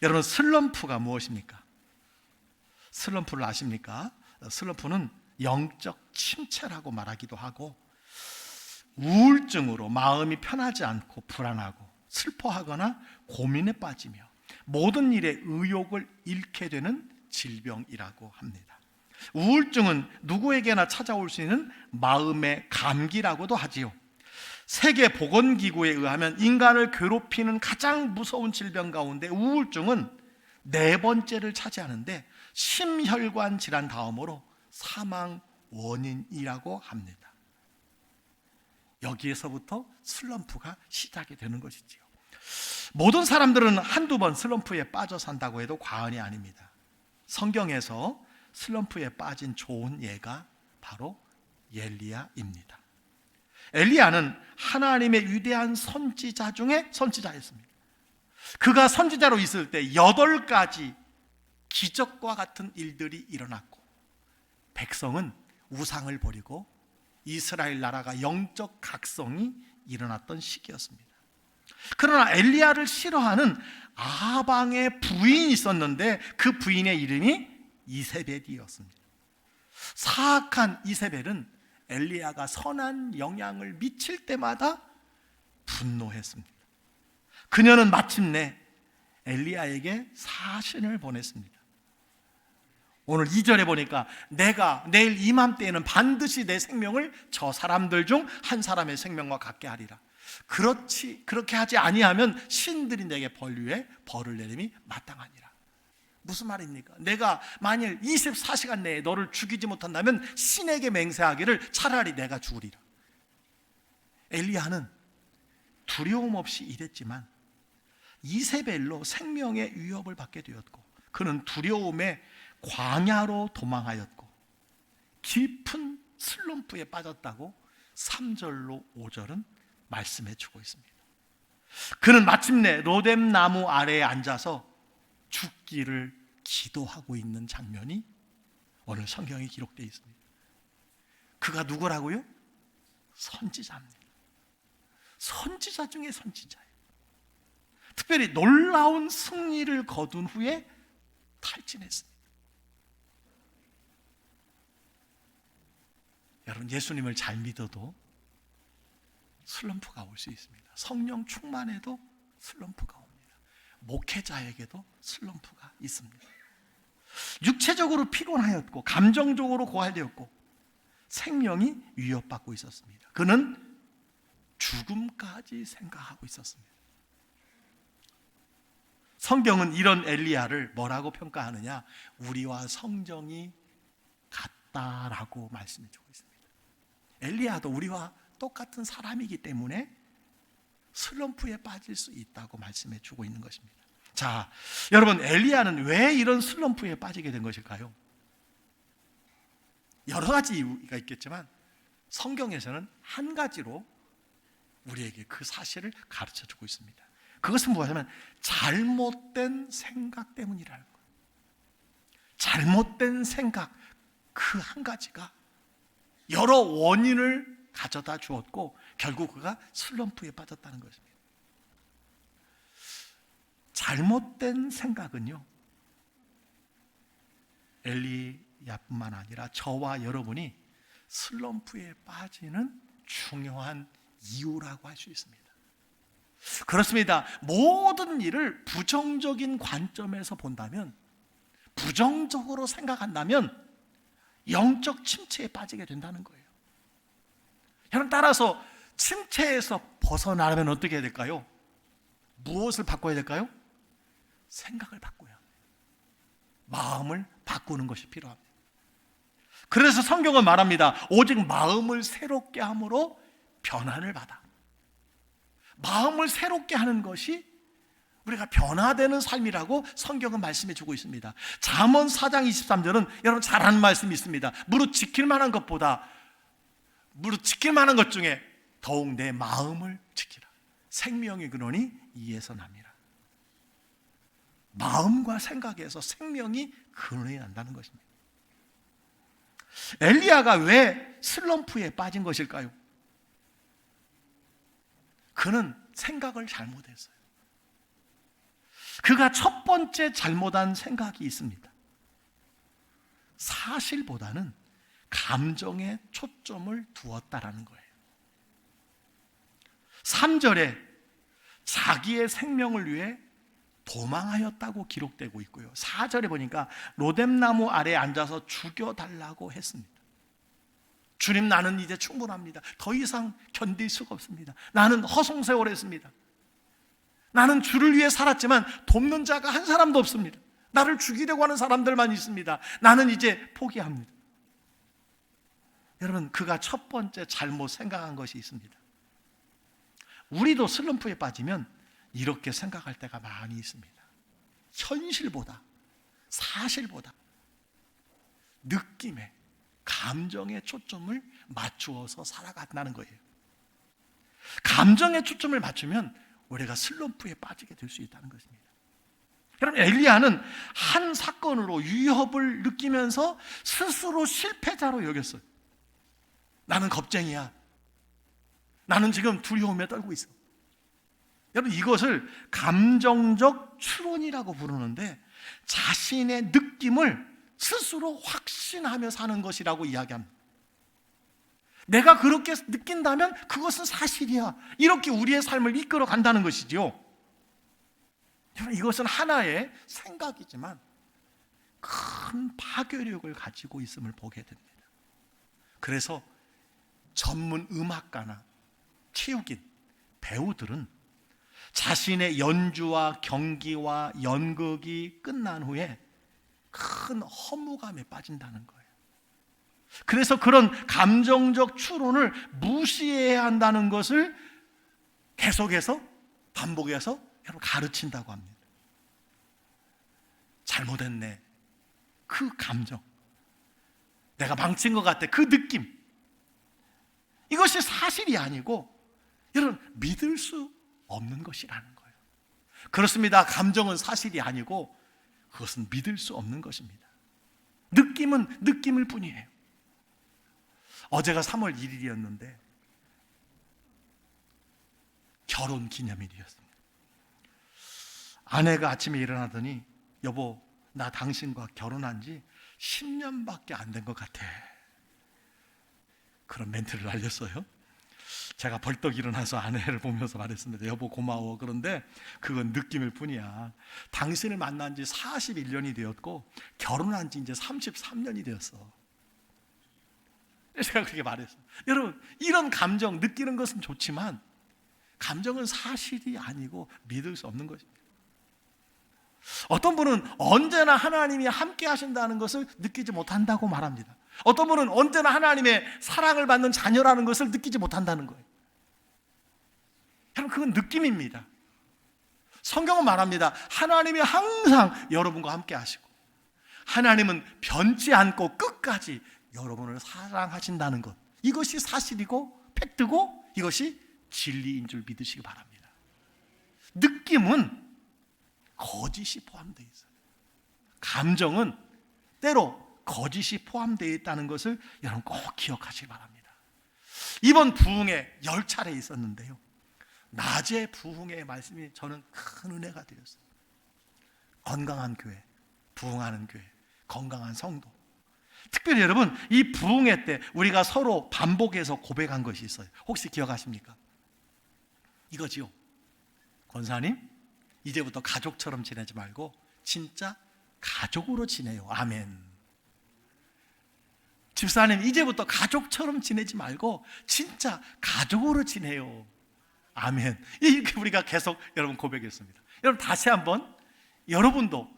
여러분, 슬럼프가 무엇입니까? 슬럼프를 아십니까? 슬럼프는 영적 침체라고 말하기도 하고, 우울증으로 마음이 편하지 않고 불안하고 슬퍼하거나 고민에 빠지며 모든 일에 의욕을 잃게 되는 질병이라고 합니다. 우울증은 누구에게나 찾아올 수 있는 마음의 감기라고도 하지요. 세계보건기구에 의하면 인간을 괴롭히는 가장 무서운 질병 가운데 우울증은 4번째를 차지하는데 심혈관 질환 다음으로 사망 원인이라고 합니다. 여기에서부터 슬럼프가 시작이 되는 것이지요. 모든 사람들은 한두 번 슬럼프에 빠져 산다고 해도 과언이 아닙니다. 성경에서 슬럼프에 빠진 좋은 예가 바로 엘리야입니다. 엘리야는 하나님의 위대한 선지자 중에 선지자였습니다. 그가 선지자로 있을 때 8가지 기적과 같은 일들이 일어났고, 백성은 우상을 버리고 이스라엘 나라가 영적 각성이 일어났던 시기였습니다. 그러나 엘리야를 싫어하는 아방의 부인이 있었는데 그 부인의 이름이 이세벨이었습니다. 사악한 이세벨은 엘리야가 선한 영향을 미칠 때마다 분노했습니다. 그녀는 마침내 엘리야에게 사신을 보냈습니다. 오늘 2절에 보니까 내가 내일 이맘때에는 반드시 내 생명을 저 사람들 중 한 사람의 생명과 같게 하리라. 그렇게 하지 아니하면 신들이 내게 벌 벌을 내림이 마땅하니라. 무슨 말입니까? 내가 만일 24시간 내에 너를 죽이지 못한다면 신에게 맹세하기를 차라리 내가 죽으리라. 엘리야는 두려움 없이 일했지만 이세벨로 생명의 위협을 받게 되었고, 그는 두려움에 광야로 도망하였고 깊은 슬럼프에 빠졌다고 3절로 5절은 말씀해 주고 있습니다. 그는 마침내 로뎀 나무 아래에 앉아서 죽기를 기도하고 있는 장면이 오늘 성경에 기록되어 있습니다. 그가 누구라고요? 선지자입니다. 선지자 중에 선지자예요. 특별히 놀라운 승리를 거둔 후에 탈진했습니다. 여러분, 예수님을 잘 믿어도 슬럼프가 올 수 있습니다. 성령 충만해도 슬럼프가 옵니다. 목회자에게도 슬럼프가 있습니다. 육체적으로 피곤하였고 감정적으로 고갈되었고 생명이 위협받고 있었습니다. 그는 죽음까지 생각하고 있었습니다. 성경은 이런 엘리야를 뭐라고 평가하느냐? 우리와 성정이 같다라고 말씀해 주고 있습니다. 엘리야도 우리와 똑같은 사람이기 때문에 슬럼프에 빠질 수 있다고 말씀해 주고 있는 것입니다. 자, 여러분, 엘리야는 왜 이런 슬럼프에 빠지게 된 것일까요? 여러 가지 이유가 있겠지만 성경에서는 한 가지로 우리에게 그 사실을 가르쳐 주고 있습니다. 그것은 무엇이냐면 잘못된 생각 때문이라는 거예요. 잘못된 생각, 그 한 가지가 여러 원인을 가져다 주었고 결국 그가 슬럼프에 빠졌다는 것입니다. 잘못된 생각은요, 엘리야뿐만 아니라 저와 여러분이 슬럼프에 빠지는 중요한 이유라고 할 수 있습니다. 그렇습니다. 모든 일을 부정적인 관점에서 본다면, 부정적으로 생각한다면 영적 침체에 빠지게 된다는 거예요. 여러분, 따라서 침체에서 벗어나려면 어떻게 해야 될까요? 무엇을 바꿔야 될까요? 생각을 바꿔야 합니다. 마음을 바꾸는 것이 필요합니다. 그래서 성경은 말합니다. 오직 마음을 새롭게 함으로 변화를 받아. 마음을 새롭게 하는 것이 우리가 변화되는 삶이라고 성경은 말씀해 주고 있습니다. 잠언 4장 23절은 여러분 잘 아는 말씀이 있습니다. 무릇 지킬 만한 것 중에 더욱 내 마음을 지키라. 생명의 근원이 이에서 납니다. 마음과 생각에서 생명이 근원이 난다는 것입니다. 엘리야가 왜 슬럼프에 빠진 것일까요? 그는 생각을 잘못했어요. 그가 첫 번째 잘못한 생각이 있습니다. 사실보다는 감정에 초점을 두었다라는 거예요. 3절에 자기의 생명을 위해 도망하였다고 기록되고 있고요. 4절에 보니까 로뎀나무 아래에 앉아서 죽여달라고 했습니다. 주님, 나는 이제 충분합니다. 더 이상 견딜 수가 없습니다. 나는 허송세월했습니다. 나는 주를 위해 살았지만 돕는 자가 한 사람도 없습니다. 나를 죽이려고 하는 사람들만 있습니다. 나는 이제 포기합니다. 여러분, 그가 첫 번째 잘못 생각한 것이 있습니다. 우리도 슬럼프에 빠지면 이렇게 생각할 때가 많이 있습니다. 현실보다, 사실보다 느낌에, 감정에 초점을 맞추어서 살아간다는 거예요. 감정에 초점을 맞추면 우리가 슬럼프에 빠지게 될 수 있다는 것입니다. 여러분, 엘리야는 한 사건으로 위협을 느끼면서 스스로 실패자로 여겼어요. 나는 겁쟁이야. 나는 지금 두려움에 떨고 있어. 여러분, 이것을 감정적 추론이라고 부르는데 자신의 느낌을 스스로 확신하며 사는 것이라고 이야기합니다. 내가 그렇게 느낀다면 그것은 사실이야. 이렇게 우리의 삶을 이끌어 간다는 것이지요. 여러분, 이것은 하나의 생각이지만 큰 파괴력을 가지고 있음을 보게 됩니다. 그래서 전문 음악가나 체육인, 배우들은 자신의 연주와 경기와 연극이 끝난 후에 큰 허무감에 빠진다는 거예요. 그래서 그런 감정적 추론을 무시해야 한다는 것을 계속해서 반복해서 여러분 가르친다고 합니다. 잘못했네, 그 감정, 내가 망친 것 같아, 그 느낌, 이것이 사실이 아니고 여러분 믿을 수 없는 것이라는 거예요. 그렇습니다. 감정은 사실이 아니고 그것은 믿을 수 없는 것입니다. 느낌은 느낌일 뿐이에요. 어제가 3월 1일이었는데 결혼 기념일이었습니다. 아내가 아침에 일어나더니 여보, 나 당신과 결혼한 지 10년밖에 안 된 것 같아. 그런 멘트를 날렸어요. 제가 벌떡 일어나서 아내를 보면서 말했습니다. 여보, 고마워. 그런데 그건 느낌일 뿐이야. 당신을 만난 지 41년이 되었고 결혼한 지 이제 33년이 되었어. 제가 그렇게 말했어요. 여러분, 이런 감정 느끼는 것은 좋지만 감정은 사실이 아니고 믿을 수 없는 것입니다. 어떤 분은 언제나 하나님이 함께 하신다는 것을 느끼지 못한다고 말합니다. 어떤 분은 언제나 하나님의 사랑을 받는 자녀라는 것을 느끼지 못한다는 거예요. 여러분, 그건 느낌입니다. 성경은 말합니다. 하나님이 항상 여러분과 함께 하시고 하나님은 변치 않고 끝까지 여러분을 사랑하신다는 것, 이것이 사실이고 팩트고 이것이 진리인 줄 믿으시기 바랍니다. 느낌은 거짓이 포함되어 있어요. 감정은 때로 거짓이 포함되어 있다는 것을 여러분 꼭 기억하시기 바랍니다. 이번 부흥회 10차례 있었는데요, 낮에 부흥회의 말씀이 저는 큰 은혜가 되었어요. 건강한 교회, 부흥하는 교회, 건강한 성도. 특별히 여러분, 이 부흥회 때 우리가 서로 반복해서 고백한 것이 있어요. 혹시 기억하십니까? 이거지요. 권사님, 이제부터 가족처럼 지내지 말고 진짜 가족으로 지내요. 아멘. 집사님, 이제부터 가족처럼 지내지 말고 진짜 가족으로 지내요. 아멘. 이렇게 우리가 계속 여러분 고백했습니다. 여러분, 다시 한번 여러분도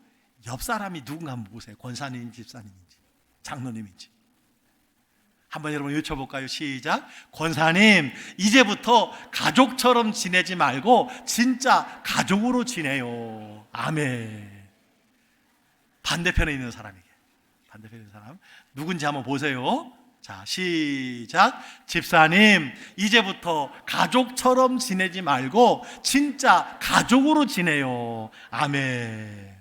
옆 사람이 누군가 한번 보세요. 권사님인지 집사님인지 장로님인지 한번 여러분 외쳐볼까요? 시작. 권사님, 이제부터 가족처럼 지내지 말고 진짜 가족으로 지내요. 아멘. 반대편에 있는 사람에게, 반대편에 있는 사람 누군지 한번 보세요. 자, 시작. 집사님, 이제부터 가족처럼 지내지 말고 진짜 가족으로 지내요. 아멘.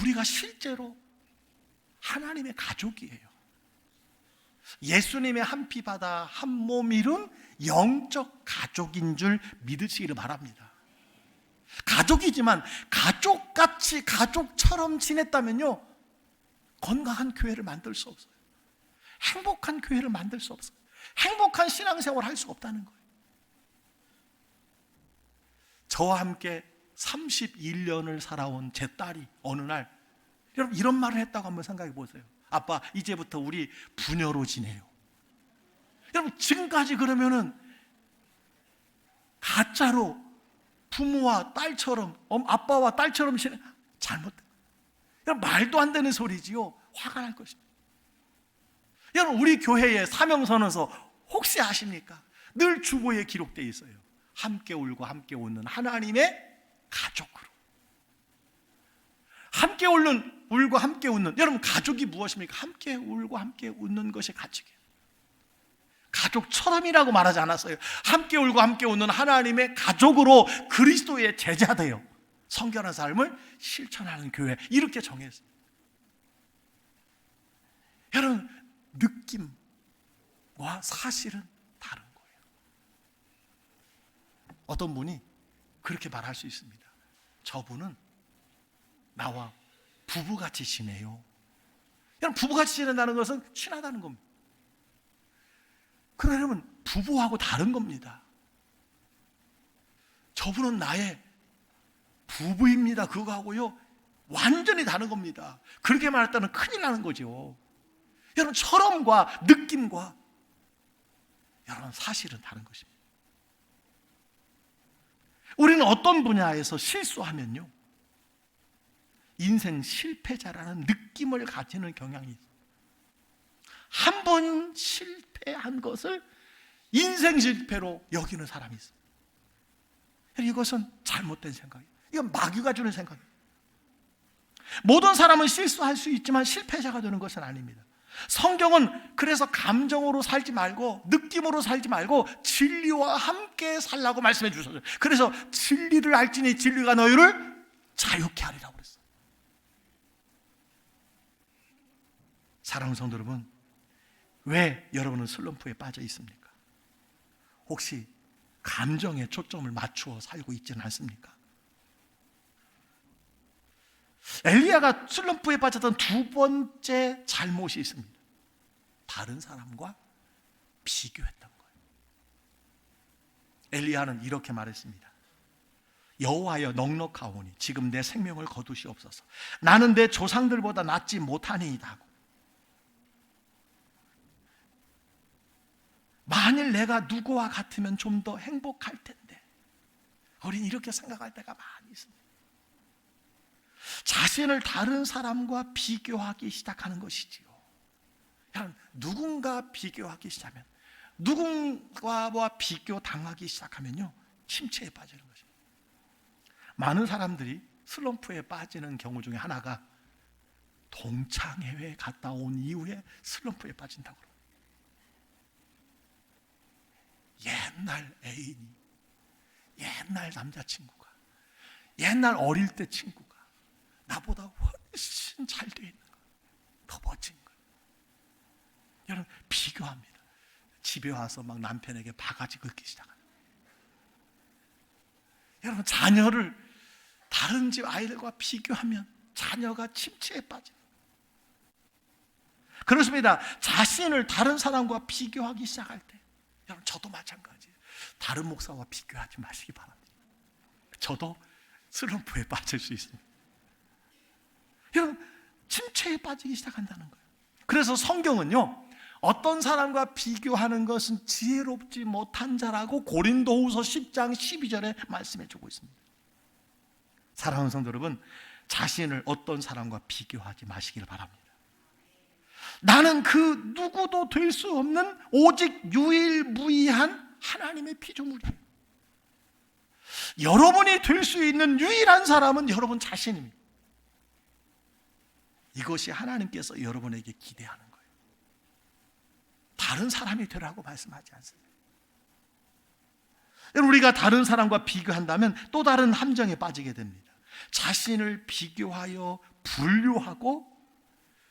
우리가 실제로 하나님의 가족이에요. 예수님의 한 피 받아 한 몸 이룬 영적 가족인 줄 믿으시기를 바랍니다. 가족이지만 가족같이 가족처럼 지냈다면요, 건강한 교회를 만들 수 없어요. 행복한 교회를 만들 수 없어요. 행복한 신앙생활을 할 수 없다는 거예요. 저와 함께 31년을 살아온 제 딸이 어느 날 여러분 이런 말을 했다고 한번 생각해 보세요. 아빠, 이제부터 우리 부녀로 지내요. 여러분 지금까지 그러면은 가짜로 부모와 딸처럼, 아빠와 딸처럼 지내, 잘못된, 여러분 말도 안 되는 소리지요. 화가 날 것입니다. 여러분 우리 교회의 사명선언서 혹시 아십니까? 늘 주보에 기록되어 있어요. 함께 울고 함께 웃는 하나님의 가족으로. 함께 울고 함께 웃는, 여러분 가족이 무엇입니까? 함께 울고 함께 웃는 것이 가족이에요. 가족처럼이라고 말하지 않았어요. 함께 울고 함께 웃는 하나님의 가족으로 그리스도의 제자되어 성결한 삶을 실천하는 교회, 이렇게 정했어요. 여러분 느낌과 사실은 다른 거예요. 어떤 분이 그렇게 말할 수 있습니다. 저분은 나와 부부같이 지내요. 여러분 부부같이 지낸다는 것은 친하다는 겁니다. 그러면 부부하고 다른 겁니다. 저분은 나의 부부입니다. 그거하고요 완전히 다른 겁니다. 그렇게 말했다면 큰일 나는 거죠. 여러분 철험과 느낌과 여러분 사실은 다른 것입니다. 우리는 어떤 분야에서 실수하면요 인생 실패자라는 느낌을 가지는 경향이 있어요. 한 번 실패한 것을 인생 실패로 여기는 사람이 있어요. 이것은 잘못된 생각이에요. 이건 마귀가 주는 생각이에요. 모든 사람은 실수할 수 있지만 실패자가 되는 것은 아닙니다. 성경은 그래서 감정으로 살지 말고 느낌으로 살지 말고 진리와 함께 살라고 말씀해 주셨어요. 그래서 진리를 알지니 진리가 너희를 자유케 하리라고 그랬어요. 사랑하는 성도 여러분, 왜 여러분은 슬럼프에 빠져 있습니까? 혹시 감정에 초점을 맞추어 살고 있지는 않습니까? 엘리야가 슬럼프에 빠졌던 두 번째 잘못이 있습니다. 다른 사람과 비교했던 거예요. 엘리야는 이렇게 말했습니다. 여호와여 넉넉하오니 지금 내 생명을 거두시옵소서. 나는 내 조상들보다 낫지 못하니이다 하고, 만일 내가 누구와 같으면 좀 더 행복할 텐데. 우리는 이렇게 생각할 때가 많이 있습니다. 자신을 다른 사람과 비교하기 시작하는 것이지요. 누군가 비교하기 시작하면, 누군가와 비교 당하기 시작하면요 침체에 빠지는 것입니다. 많은 사람들이 슬럼프에 빠지는 경우 중에 하나가 동창회에 갔다 온 이후에 슬럼프에 빠진다고 그래요. 옛날 애인이, 옛날 남자친구가, 옛날 어릴 때 친구가 나보다 훨씬 잘 돼 있는 거예요. 더 멋진 거예요. 여러분 비교합니다. 집에 와서 막 남편에게 바가지 긁기 시작합니다. 여러분 자녀를 다른 집 아이들과 비교하면 자녀가 침체에 빠집니다. 그렇습니다. 자신을 다른 사람과 비교하기 시작할 때, 여러분 저도 마찬가지예요. 다른 목사와 비교하지 마시기 바랍니다. 저도 슬럼프에 빠질 수 있습니다. 여러분 침체에 빠지기 시작한다는 거예요. 그래서 성경은요 어떤 사람과 비교하는 것은 지혜롭지 못한 자라고 고린도후서 10장 12절에 말씀해 주고 있습니다. 사랑하는 성도 여러분, 자신을 어떤 사람과 비교하지 마시길 바랍니다. 나는 그 누구도 될 수 없는 오직 유일무이한 하나님의 피조물이에요. 여러분이 될 수 있는 유일한 사람은 여러분 자신입니다. 이것이 하나님께서 여러분에게 기대하는 거예요. 다른 사람이 되라고 말씀하지 않습니다. 우리가 다른 사람과 비교한다면 또 다른 함정에 빠지게 됩니다. 자신을 비교하여 분류하고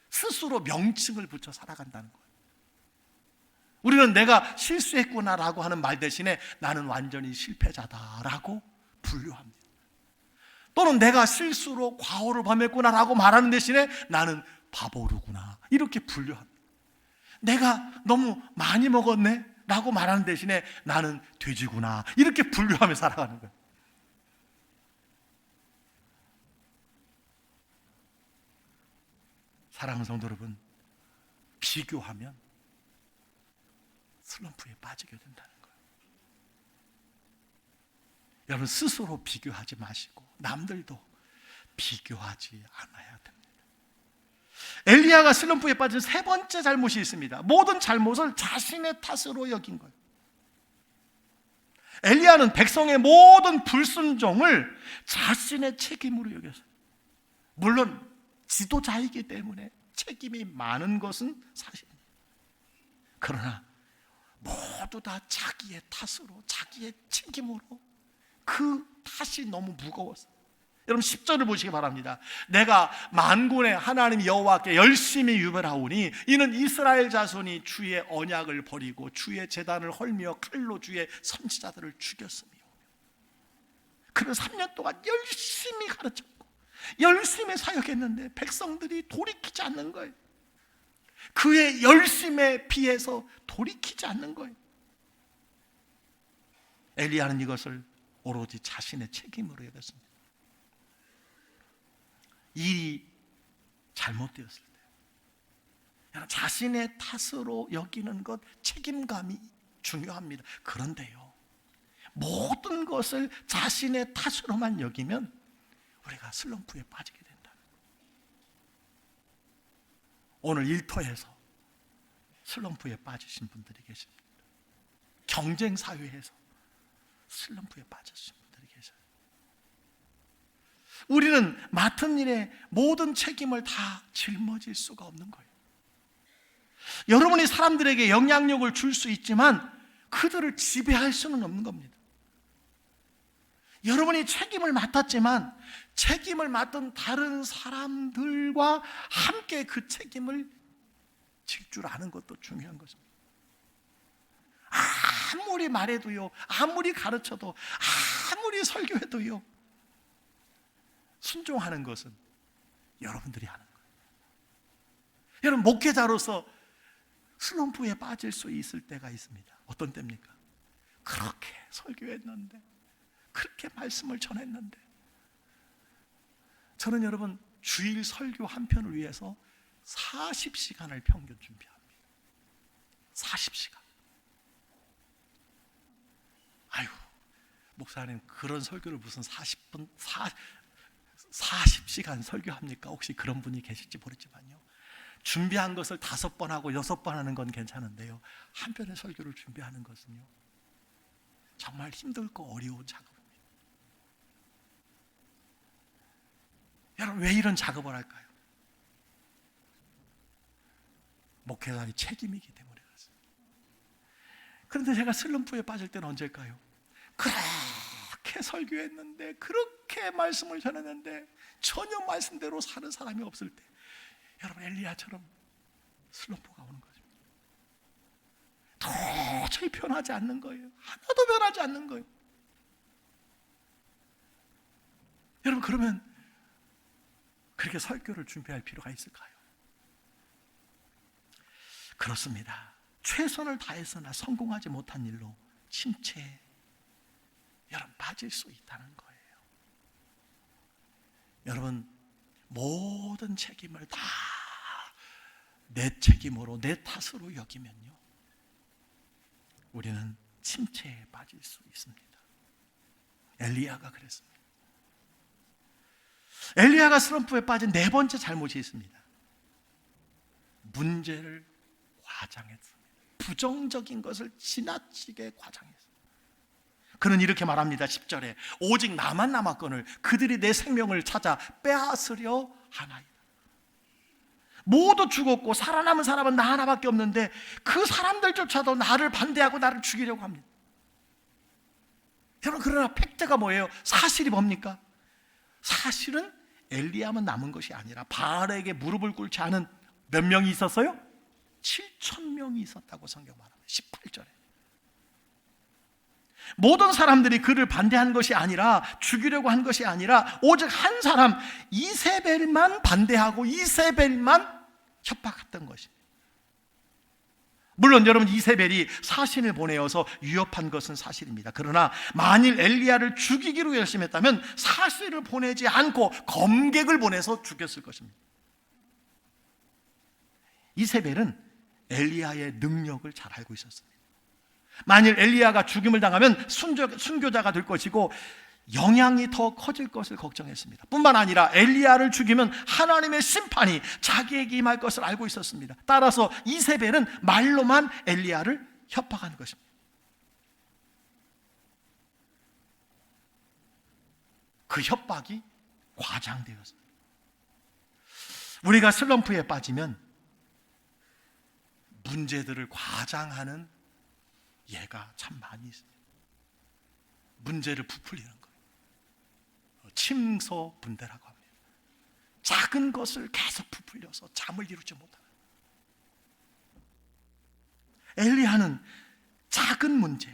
스스로 명칭을 붙여 살아간다는 거예요. 우리는 내가 실수했구나라고 하는 말 대신에 나는 완전히 실패자다라고 분류합니다. 또는 내가 실수로 과오를 범했구나라고 말하는 대신에 나는 바보르구나 이렇게 분류합니다. 내가 너무 많이 먹었네 라고 말하는 대신에 나는 돼지구나 이렇게 분류하며 살아가는 거예요. 사랑하는 성도 여러분, 비교하면 슬럼프에 빠지게 된다는 거예요. 여러분 스스로 비교하지 마시고 남들도 비교하지 않아야 됩니다. 엘리야가 슬럼프에 빠진 세 번째 잘못이 있습니다. 모든 잘못을 자신의 탓으로 여긴 거예요. 엘리야는 백성의 모든 불순종을 자신의 책임으로 여겼어요. 물론 지도자이기 때문에 책임이 많은 것은 사실입니다. 그러나 모두 다 자기의 탓으로, 자기의 책임으로 그 탓이 너무 무거웠어요. 여러분 10절을 보시기 바랍니다. 내가 만군의 하나님 여호와께 열심히 유별하오니 이는 이스라엘 자손이 주의 언약을 버리고 주의 제단을 헐며 칼로 주의 선지자들을 죽였으며. 그는 3년 동안 열심히 가르쳤고 열심히 사역했는데 백성들이 돌이키지 않는 거예요. 그의 열심에 비해서 돌이키지 않는 거예요. 엘리야는 이것을 오로지 자신의 책임으로 여겼습니다. 일이 잘못되었을 때 여러분 자신의 탓으로 여기는 것, 책임감이 중요합니다. 그런데요, 모든 것을 자신의 탓으로만 여기면 우리가 슬럼프에 빠지게 된다. 오늘 일터에서 슬럼프에 빠지신 분들이 계십니다. 경쟁 사회에서 슬럼프에 빠지신 분들이 계셔요. 우리는 맡은 일에 모든 책임을 다 짊어질 수가 없는 거예요. 여러분이 사람들에게 영향력을 줄 수 있지만 그들을 지배할 수는 없는 겁니다. 여러분이 책임을 맡았지만 책임을 맡은 다른 사람들과 함께 그 책임을 질 줄 아는 것도 중요한 것입니다. 아무리 말해도요, 아무리 가르쳐도, 아무리 설교해도요, 순종하는 것은 여러분들이 하는 거예요. 여러분 목회자로서 슬럼프에 빠질 수 있을 때가 있습니다. 어떤 때입니까? 그렇게 설교했는데, 그렇게 말씀을 전했는데, 저는 여러분 주일 설교 한 편을 위해서 40시간을 평균 준비합니다. 40시간. 아유, 목사님 그런 설교를 무슨 40시간 설교합니까? 혹시 그런 분이 계실지 모르지만요, 준비한 것을 5번 하고 6번 하는 건 괜찮은데요, 한 편의 설교를 준비하는 것은요 정말 힘들고 어려운 작업입니다. 여러분 왜 이런 작업을 할까요? 목회자의 책임이기 때문에 그렇습니다. 그런데 제가 슬럼프에 빠질 때는 언제일까요? 그렇게 설교했는데, 그렇게 말씀을 전했는데 전혀 말씀대로 사는 사람이 없을 때, 여러분 엘리야처럼 슬럼프가 오는 거죠. 도저히 변하지 않는 거예요. 하나도 변하지 않는 거예요. 여러분 그러면 그렇게 설교를 준비할 필요가 있을까요? 그렇습니다. 최선을 다해서나 성공하지 못한 일로 침체에 여러분 빠질 수 있다는 거예요. 여러분 모든 책임을 다 내 책임으로, 내 탓으로 여기면요 우리는 침체에 빠질 수 있습니다. 엘리야가 그랬습니다. 엘리야가 슬럼프에 빠진 네 번째 잘못이 있습니다. 문제를 과장했습니다. 부정적인 것을 지나치게 과장했습니다. 그는 이렇게 말합니다. 10절에 오직 나만 남았거늘 그들이 내 생명을 찾아 빼앗으려 하나이다. 모두 죽었고 살아남은 사람은 나 하나밖에 없는데 그 사람들조차도 나를 반대하고 나를 죽이려고 합니다. 여러분 그러나 팩트가 뭐예요? 사실이 뭡니까? 사실은 엘리야만 남은 것이 아니라 바알에게 무릎을 꿇지 않은 몇 명이 있었어요? 7,000명이 있었다고 성경 말합니다. 18절에. 모든 사람들이 그를 반대한 것이 아니라, 죽이려고 한 것이 아니라 오직 한 사람 이세벨만 반대하고 이세벨만 협박했던 것입니다. 물론 여러분, 이세벨이 사신을 보내어서 위협한 것은 사실입니다. 그러나 만일 엘리야를 죽이기로 결심했다면 사신을 보내지 않고 검객을 보내서 죽였을 것입니다. 이세벨은 엘리야의 능력을 잘 알고 있었습니다. 만일 엘리야가 죽임을 당하면 순교자가 될 것이고 영향이 더 커질 것을 걱정했습니다. 뿐만 아니라 엘리야를 죽이면 하나님의 심판이 자기에게 임할 것을 알고 있었습니다. 따라서 이세벨은 말로만 엘리야를 협박하는 것입니다. 그 협박이 과장되었습니다. 우리가 슬럼프에 빠지면 문제들을 과장하는 예가 참 많이 있습니다. 문제를 부풀리는 거예요. 침소분대라고 합니다. 작은 것을 계속 부풀려서 잠을 이루지 못하는. 엘리야는 작은 문제,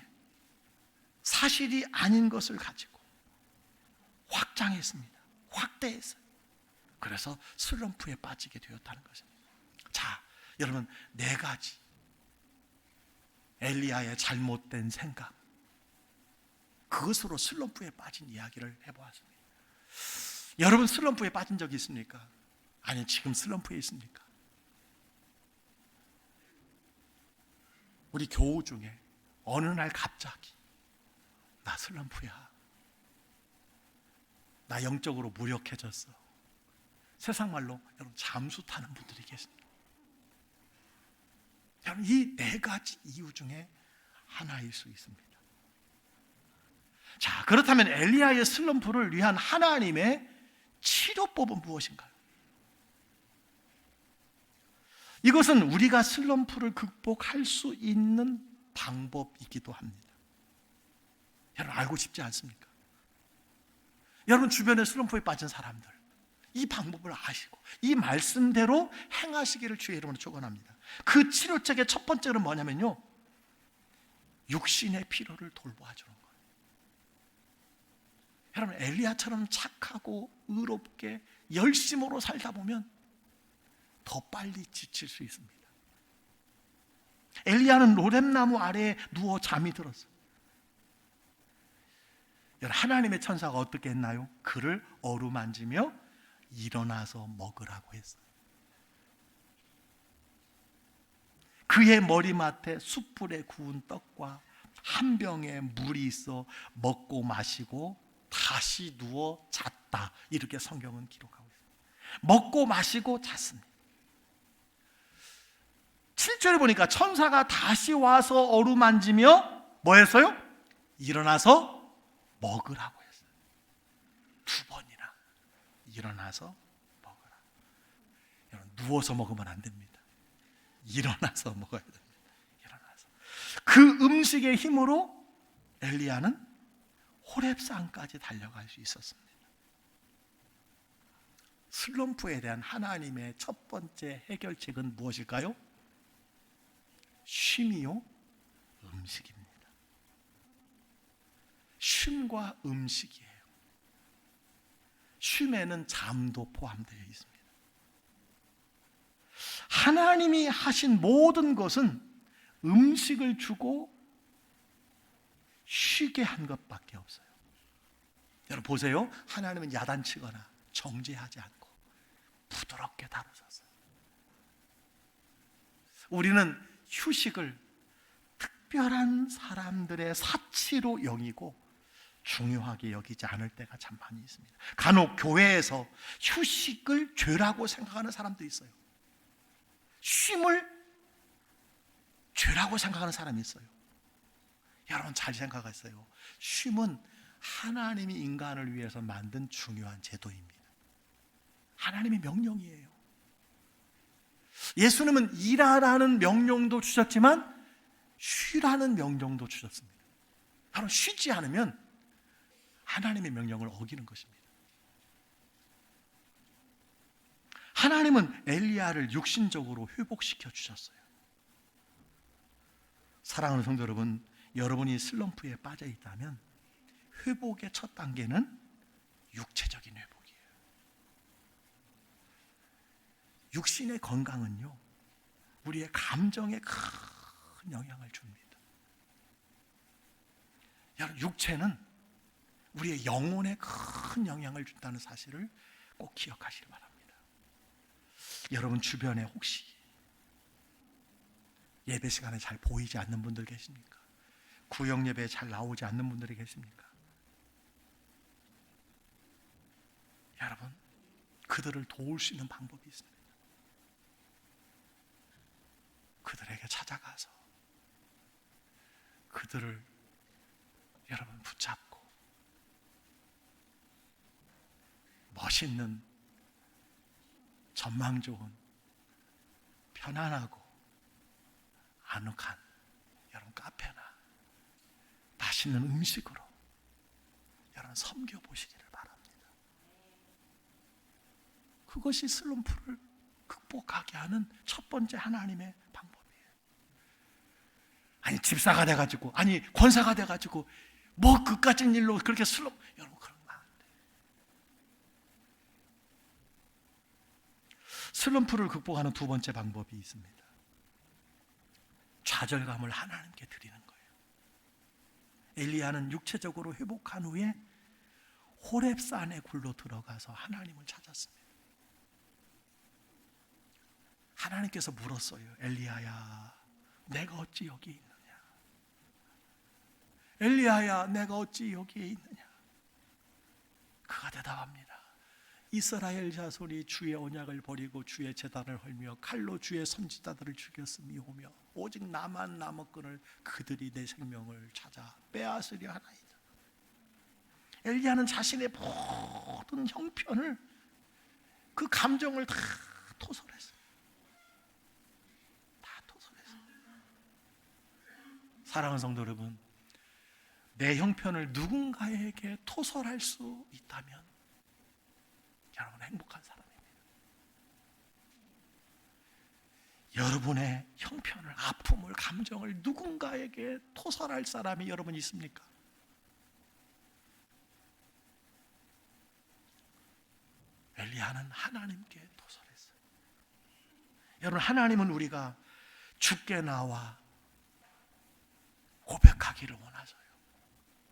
사실이 아닌 것을 가지고 확장했습니다. 확대했어요. 그래서 슬럼프에 빠지게 되었다는 것입니다. 자, 여러분, 4가지 엘리야의 잘못된 생각, 그것으로 슬럼프에 빠진 이야기를 해보았습니다. 여러분, 슬럼프에 빠진 적이 있습니까? 아니, 지금 슬럼프에 있습니까? 우리 교우 중에 어느 날 갑자기 나 슬럼프야, 나 영적으로 무력해졌어, 세상 말로 여러분 잠수 타는 분들이 계십니다. 여러분, 이 4가지 이유 중에 하나일 수 있습니다. 자, 그렇다면 엘리야의 슬럼프를 위한 하나님의 치료법은 무엇인가요? 이것은 우리가 슬럼프를 극복할 수 있는 방법이기도 합니다. 여러분, 알고 싶지 않습니까? 여러분 주변에 슬럼프에 빠진 사람들, 이 방법을 아시고 이 말씀대로 행하시기를 주의 이름으로 축원합니다. 그 치료책의 첫 번째는 뭐냐면요, 육신의 필요를 돌보아주는 거예요. 여러분, 엘리야처럼 착하고 의롭게 열심으로 살다 보면 더 빨리 지칠 수 있습니다. 엘리야는 로뎀나무 아래에 누워 잠이 들었어요. 하나님의 천사가 어떻게 했나요? 그를 어루만지며 일어나서 먹으라고 했어요. 그의 머리맡에 숯불에 구운 떡과 한 병에 물이 있어 먹고 마시고 다시 누워 잤다, 이렇게 성경은 기록하고 있습니다. 먹고 마시고 잤습니다. 7절에 보니까 천사가 다시 와서 어루만지며 뭐 했어요? 일어나서 먹으라고 했어요. 2번이나 일어나서 먹으라. 여러분, 누워서 먹으면 안 됩니다. 일어나서 먹어야 됩니다. 일어나서. 그 음식의 힘으로 엘리야는 호렙산까지 달려갈 수 있었습니다. 슬럼프에 대한 하나님의 첫 번째 해결책은 무엇일까요? 쉼이요, 음식입니다. 쉼과 음식이에요. 쉼에는 잠도 포함되어 있습니다. 하나님이 하신 모든 것은 음식을 주고 쉬게 한 것밖에 없어요. 여러분 보세요. 하나님은 야단치거나 정죄하지 않고 부드럽게 다루셨어요. 우리는 휴식을 특별한 사람들의 사치로 여기고 중요하게 여기지 않을 때가 참 많이 있습니다. 간혹 교회에서 휴식을 죄라고 생각하는 사람도 있어요. 쉼을 죄라고 생각하는 사람이 있어요. 여러분 잘 생각하세요. 쉼은 하나님이 인간을 위해서 만든 중요한 제도입니다. 하나님의 명령이에요. 예수님은 일하라는 명령도 주셨지만 쉬라는 명령도 주셨습니다. 바로 쉬지 않으면 하나님의 명령을 어기는 것입니다. 하나님은 엘리야를 육신적으로 회복시켜 주셨어요. 사랑하는 성도 여러분, 여러분이 슬럼프에 빠져 있다면 회복의 첫 단계는 육체적인 회복이에요. 육신의 건강은요, 우리의 감정에 큰 영향을 줍니다. 여러분, 육체는 우리의 영혼에 큰 영향을 준다는 사실을 꼭 기억하시기 바랍니다. 여러분 주변에 혹시 예배 시간에 잘 보이지 않는 분들 계십니까? 구역 예배에 잘 나오지 않는 분들이 계십니까? 여러분, 그들을 도울 수 있는 방법이 있습니다. 그들에게 찾아가서 그들을 여러분 붙잡고 멋있는, 전망 좋은, 편안하고 아늑한 여러분 카페나 맛있는 음식으로 여러분 섬겨보시기를 바랍니다. 그것이 슬럼프를 극복하게 하는 첫 번째 하나님의 방법이에요. 아니 집사가 돼가지고, 아니 권사가 돼가지고 뭐 그까진 일로 그렇게 여러분 그런 거 안 돼요. 슬럼프를 극복하는 두 번째 방법이 있습니다. 좌절감을 하나님께 드리는 거예요. 엘리야는 육체적으로 회복한 후에 호렙산에 굴러 들어가서 하나님을 찾았습니다. 하나님께서 물었어요. 엘리야야, 내가 어찌 여기 있느냐? 엘리야야, 내가 어찌 여기에 있느냐? 그가 대답합니다. 이스라엘 자손이 주의 언약을 버리고 주의 제단을 헐며 칼로 주의 선지자들을 죽였음이오며 오직 나만 남았거늘 그들이 내 생명을 찾아 빼앗으려 하나이다. 엘리야는 자신의 모든 형편을, 그 감정을 다 토설했어요. 다 토설했어요. 사랑하는 성도 여러분, 내 형편을 누군가에게 토설할 수 있다면 여러분 행복한 사람입니다. 여러분의 형편을, 아픔을, 감정을 누군가에게 토설할 사람이 여러분 있습니까? 엘리야는 하나님께 토설했어요. 여러분, 하나님은 우리가 주께 나와 고백하기를 원하셔요.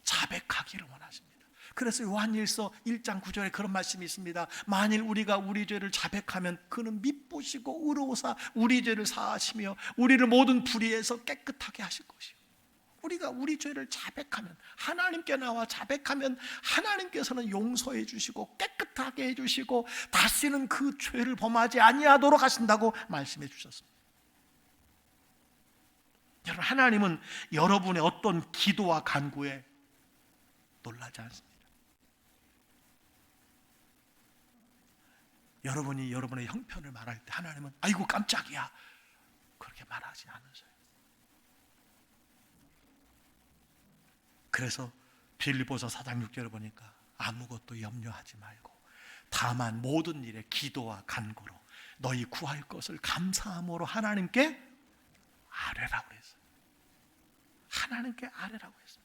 자백하기를 원하십니다. 그래서 요한일서 1장 9절에 그런 말씀이 있습니다. 만일 우리가 우리 죄를 자백하면 그는 미쁘시고 의로우사 우리 죄를 사하시며 우리를 모든 불의에서 깨끗하게 하실 것이요. 우리가 우리 죄를 자백하면, 하나님께 나와 자백하면 하나님께서는 용서해 주시고 깨끗하게 해주시고 다시는 그 죄를 범하지 아니하도록 하신다고 말씀해 주셨습니다. 여러분, 하나님은 여러분의 어떤 기도와 간구에 놀라지 않습니다. 여러분이 여러분의 형편을 말할 때 하나님은 아이고 깜짝이야 그렇게 말하지 않으세요. 그래서 빌립보서 4장 6절을 보니까 아무것도 염려하지 말고 다만 모든 일에 기도와 간구로 너희 구할 것을 감사함으로 하나님께 아뢰라고 그랬어요. 하나님께 아뢰라고 했어요.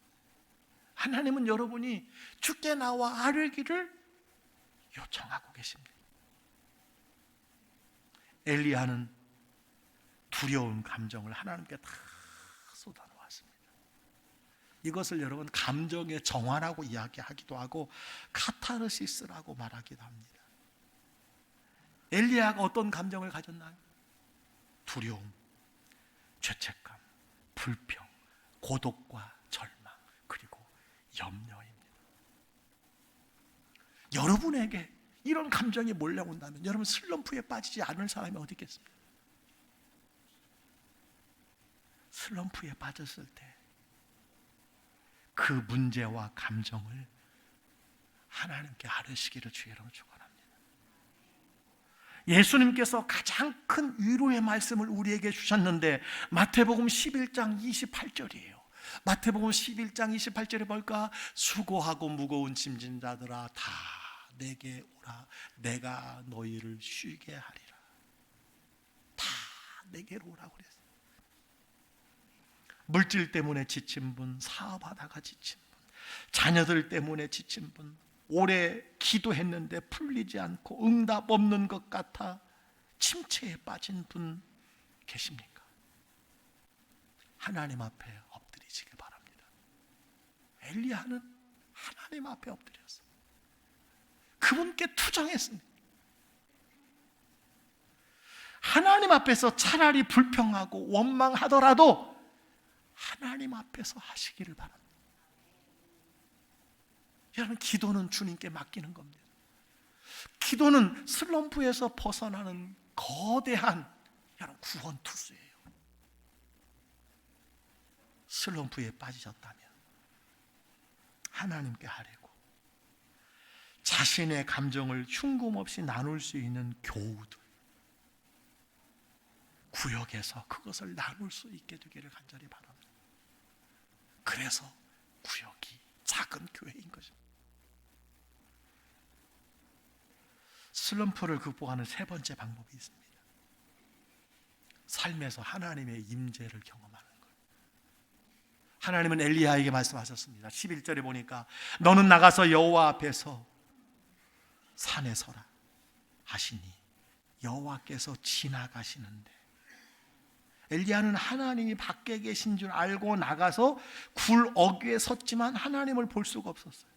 하나님은 여러분이 주께 나와 아뢰기를 요청하고 계십니다. 엘리야는 두려운 감정을 하나님께 다 쏟아놓았습니다. 이것을 여러분 감정의 정화라고 이야기하기도 하고 카타르시스라고 말하기도 합니다. 엘리야가 어떤 감정을 가졌나요? 두려움, 죄책감, 불평, 고독과 절망, 그리고 염려입니다. 여러분에게 이런 감정이 몰려온다면 여러분 슬럼프에 빠지지 않을 사람이 어디 있겠습니까? 슬럼프에 빠졌을 때 그 문제와 감정을 하나님께 아뢰시기를 주의 이름으로 축원합니다. 예수님께서 가장 큰 위로의 말씀을 우리에게 주셨는데 마태복음 11장 28절이에요. 마태복음 11장 28절에 볼까? 수고하고 무거운 짐진 자들아 다 내게 오라 내가 너희를 쉬게 하리라. 다 내게로 오라고 그랬어요. 물질 때문에 지친 분, 사업하다가 지친 분, 자녀들 때문에 지친 분, 오래 기도했는데 풀리지 않고 응답 없는 것 같아 침체에 빠진 분 계십니까? 하나님 앞에 엎드리시기 바랍니다. 엘리야는 하나님 앞에 엎드렸어요. 그분께 투정했습니다. 하나님 앞에서 차라리 불평하고 원망하더라도 하나님 앞에서 하시기를 바랍니다. 여러분, 기도는 주님께 맡기는 겁니다. 기도는 슬럼프에서 벗어나는 거대한 여러분 구원 투수예요. 슬럼프에 빠지셨다면 하나님께 하려고 자신의 감정을 흉금없이 나눌 수 있는 교우들, 구역에서 그것을 나눌 수 있게 되기를 간절히 바랍니다. 그래서 구역이 작은 교회인 것입니다. 슬럼프를 극복하는 세 번째 방법이 있습니다. 삶에서 하나님의 임재를 경험하는 것. 하나님은 엘리야에게 말씀하셨습니다. 11절에 보니까 너는 나가서 여호와 앞에서 산에 서라 하시니 여호와께서 지나가시는데, 엘리야는 하나님이 밖에 계신 줄 알고 나가서 굴 어귀에 섰지만 하나님을 볼 수가 없었어요.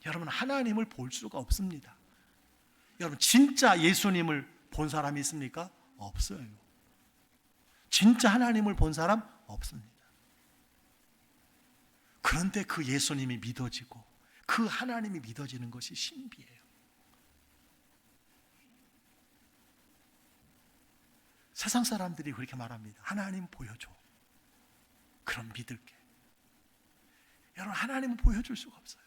여러분, 하나님을 볼 수가 없습니다. 여러분, 진짜 예수님을 본 사람이 있습니까? 없어요. 진짜 하나님을 본 사람 없습니다. 그런데 그 예수님이 믿어지고 그 하나님이 믿어지는 것이 신비해요. 세상 사람들이 그렇게 말합니다. 하나님 보여줘. 그럼 믿을게. 여러분, 하나님은 보여줄 수가 없어요.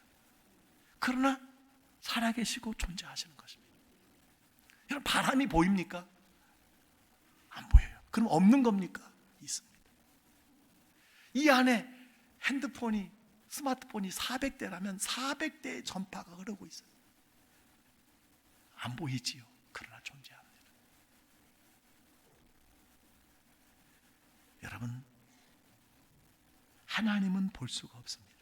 그러나 살아계시고 존재하시는 것입니다. 여러분, 바람이 보입니까? 안 보여요. 그럼 없는 겁니까? 있습니다. 이 안에 핸드폰이, 스마트폰이 400대라면 400대의 전파가 흐르고 있어요. 안 보이지요. 그러나 존재합니다. 여러분, 하나님은 볼 수가 없습니다.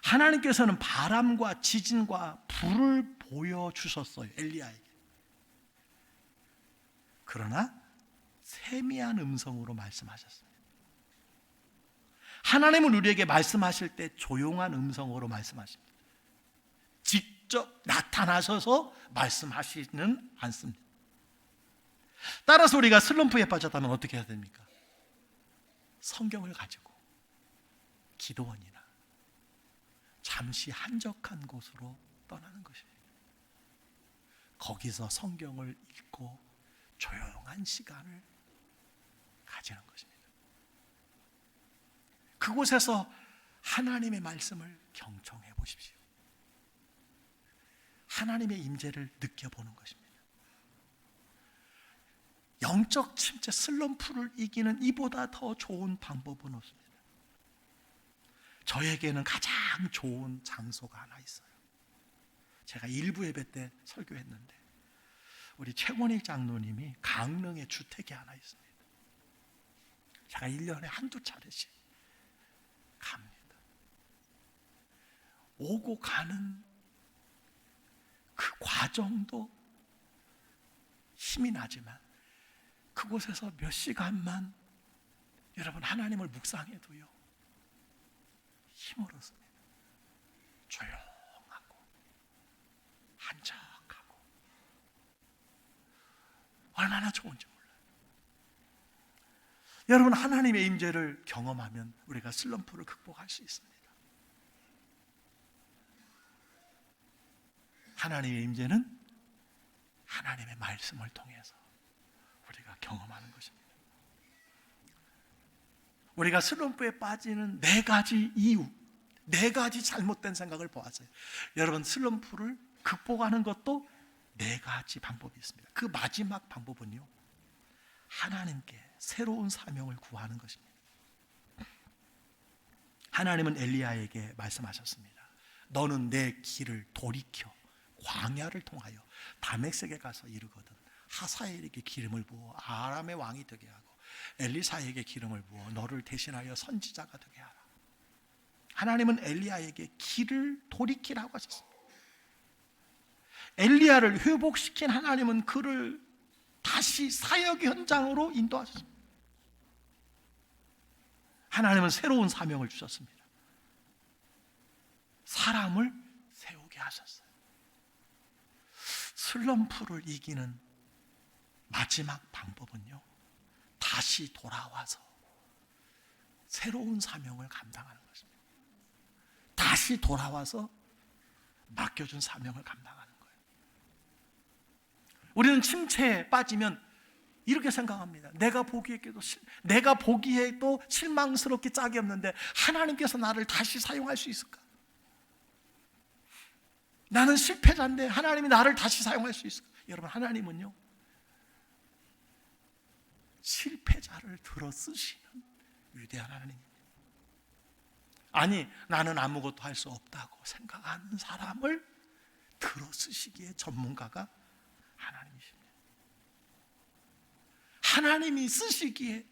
하나님께서는 바람과 지진과 불을 보여주셨어요, 엘리야에게. 그러나 세미한 음성으로 말씀하셨습니다. 하나님은 우리에게 말씀하실 때 조용한 음성으로 말씀하십니다. 직접 나타나셔서 말씀하시는 않습니다. 따라서 우리가 슬럼프에 빠졌다면 어떻게 해야 됩니까? 성경을 가지고 기도원이나 잠시 한적한 곳으로 떠나는 것입니다. 거기서 성경을 읽고 조용한 시간을 가지는 것입니다. 그곳에서 하나님의 말씀을 경청해 보십시오. 하나님의 임재를 느껴보는 것입니다. 영적 침체, 슬럼프를 이기는 이보다 더 좋은 방법은 없습니다. 저에게는 가장 좋은 장소가 하나 있어요. 제가 일부 예배 때 설교했는데 우리 최권익 장로님이 강릉에 주택이 하나 있습니다. 제가 1년에 한두 차례씩 갑니다. 오고 가는 그 과정도 힘이 나지만 그곳에서 몇 시간만 여러분 하나님을 묵상해도요 힘을 얻습니다. 조용하고 한적하고 얼마나 좋은지 몰라요. 여러분, 하나님의 임재를 경험하면 우리가 슬럼프를 극복할 수 있습니다. 하나님의 임재는 하나님의 말씀을 통해서 우리가 경험하는 것입니다. 우리가 슬럼프에 빠지는 네 가지 이유, 네 가지 잘못된 생각을 보았어요. 여러분, 슬럼프를 극복하는 것도 네 가지 방법이 있습니다. 그 마지막 방법은요, 하나님께 새로운 사명을 구하는 것입니다. 하나님은 엘리야에게 말씀하셨습니다. 너는 내 길을 돌이켜 광야를 통하여 다메섹에 가서 이르거든 하사엘에게 기름을 부어 아람의 왕이 되게 하고 엘리사에게 기름을 부어 너를 대신하여 선지자가 되게 하라. 하나님은 엘리야에게 길을 돌이키라고 하셨습니다. 엘리야를 회복시킨 하나님은 그를 다시 사역 현장으로 인도하셨습니다. 하나님은 새로운 사명을 주셨습니다. 사람을 세우게 하셨어요. 슬럼프를 이기는 마지막 방법은요, 다시 돌아와서 새로운 사명을 감당하는 것입니다. 다시 돌아와서 맡겨준 사명을 감당하는 거예요. 우리는 침체에 빠지면 이렇게 생각합니다. 내가 보기에도 실망스럽게 짝이 없는데 하나님께서 나를 다시 사용할 수 있을까? 나는 실패자인데 하나님이 나를 다시 사용할 수 있을까? 여러분, 하나님은요, 실패자를 들어 쓰시는 위대한 하나님입니다. 아니, 나는 아무것도 할 수 없다고 생각하는 사람을 들어 쓰시기에 전문가가 하나님이십니다. 하나님이 쓰시기에,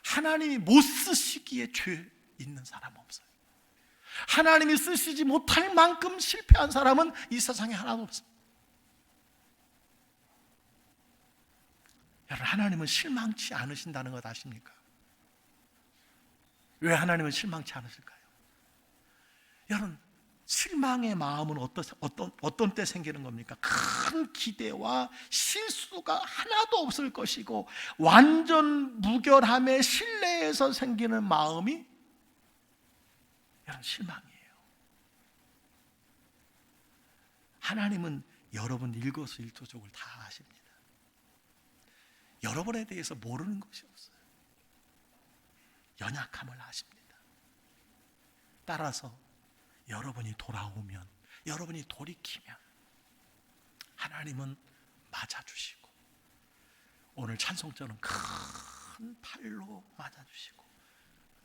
하나님이 못 쓰시기에 죄 있는 사람 없어요. 하나님이 쓰시지 못할 만큼 실패한 사람은 이 세상에 하나도 없습니다. 여러분, 하나님은 실망치 않으신다는 것 아십니까? 왜 하나님은 실망치 않으실까요? 여러분, 실망의 마음은 어떤 때 생기는 겁니까? 큰 기대와 실수가 하나도 없을 것이고 완전 무결함의 신뢰에서 생기는 마음이 여러분, 실망이에요. 하나님은 여러분 일거수일투족을 다 아십니다. 여러분에 대해서 모르는 것이 없어요. 연약함을 아십니다. 따라서 여러분이 돌아오면, 여러분이 돌이키면 하나님은 맞아주시고, 오늘 찬송자는 큰 팔로 맞아주시고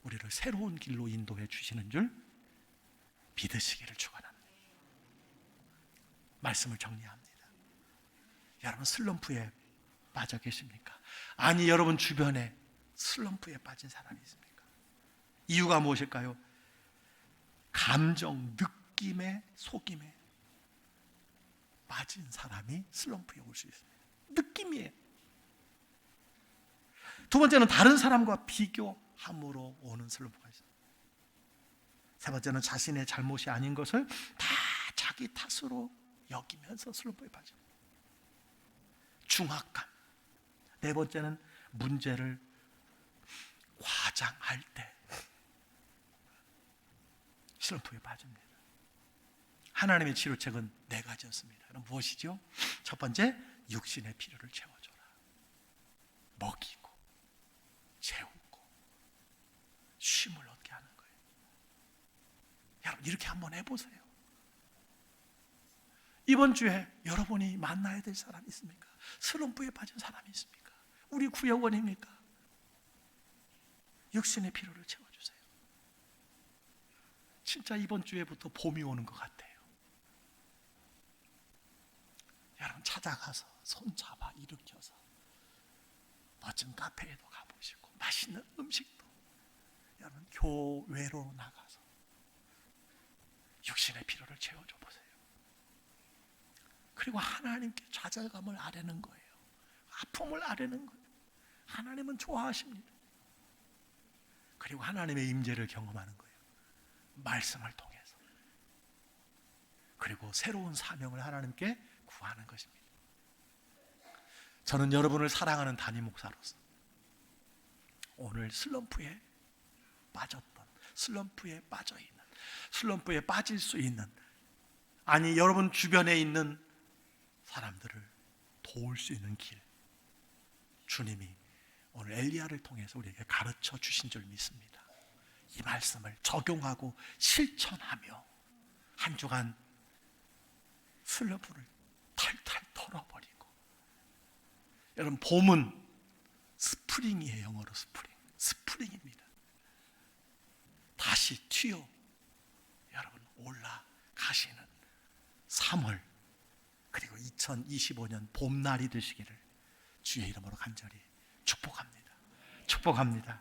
우리를 새로운 길로 인도해 주시는 줄 믿으시기를 축원합니다. 말씀을 정리합니다. 여러분, 슬럼프에 빠져 계십니까? 아니, 여러분 주변에 슬럼프에 빠진 사람이 있습니까? 이유가 무엇일까요? 감정, 느낌에, 속임에 빠진 사람이 슬럼프에 올 수 있습니다. 느낌이에요. 두 번째는 다른 사람과 비교함으로 오는 슬럼프가 있습니다. 세 번째는 자신의 잘못이 아닌 것을 다 자기 탓으로 여기면서 슬럼프에 빠집니다. 중압감. 네 번째는 문제를 과장할 때 슬럼프에 빠집니다. 하나님의 치료책은 네 가지였습니다. 그럼 무엇이죠? 첫 번째, 육신의 필요를 채워줘라. 먹이고 채우고 쉼을 얻게 하는 거예요. 여러분, 이렇게 한번 해보세요. 이번 주에 여러분이 만나야 될 사람이 있습니까? 슬럼프에 빠진 사람이 있습니까? 우리 구역원입니까? 육신의 필요를 채워주세요. 진짜 이번 주에부터 봄이 오는 것 같아요. 여러분, 찾아가서 손잡아 일으켜서 멋진 카페에도 가보시고 맛있는 음식도, 여러분 교회로 나가서 육신의 필요를 채워줘 보세요. 그리고 하나님께 좌절감을 아뢰는 거예요. 아픔을 아뢰는 거예요. 하나님은 좋아하십니다. 그리고 하나님의 임재를 경험하는 거예요. 말씀을 통해서. 그리고 새로운 사명을 하나님께 구하는 것입니다. 저는 여러분을 사랑하는 담임 목사로서 오늘 슬럼프에 빠졌던, 슬럼프에 빠져있는, 슬럼프에 빠질 수 있는, 아니 여러분 주변에 있는 사람들을 도울 수 있는 길, 주님이 오늘 엘리야를 통해서 우리에게 가르쳐 주신 줄 믿습니다. 이 말씀을 적용하고 실천하며 한 주간 슬럼프를 탈탈 털어버리고, 여러분 봄은 스프링이에요. 영어로 스프링입니다. 다시 튀어 여러분 올라가시는 3월, 그리고 2025년 봄날이 되시기를 주의 이름으로 간절히 축복합니다. 축복합니다.